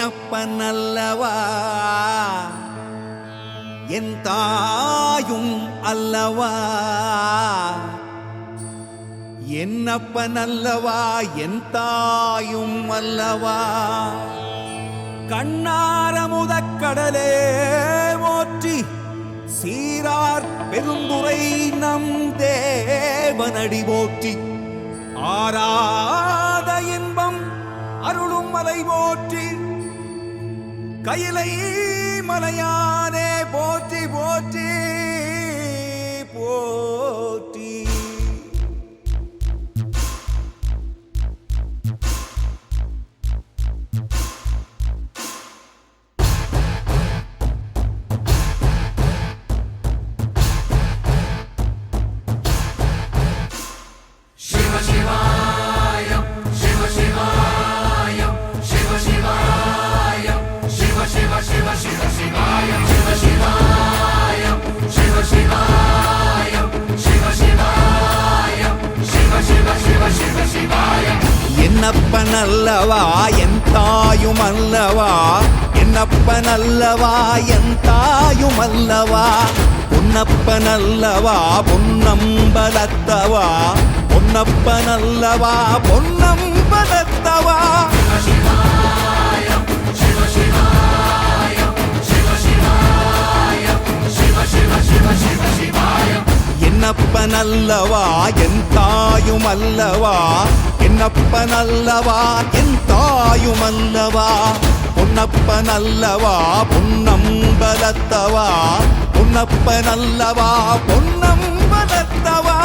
என்னப்பனல்லவா என் தாயும் அல்லவா என்னப்பனல்லவா என் தாயும் அல்லவா கண்ணாரமுதக்கடலே போற்றி சீரார் பெருந்துரை நம் தேவனடி போற்றி ஆராத இன்பம் அருளும் மலை போற்றி கையிலை மலையானே போற்றி போற்றி போற்றி என்னப்பனல்லவா என் தாயும் அல்லவா என்னப்பனல்லவா என் தாயும் அல்லவா பொன்னப்பனல்லவா பொன்னம்பலத்தவா பொன்னப்பனல்லவா பொன்னம்பலத்தவா என்னப்பனல்லவா என் தாயும் அல்லவா என்னப்பனல்லவா என் தாயும் அல்லவா பொன்னப்பனல்லவா பொன்னம்பலத்தவா பொன்னப்பனல்லவா பொன்னம்பலத்தவா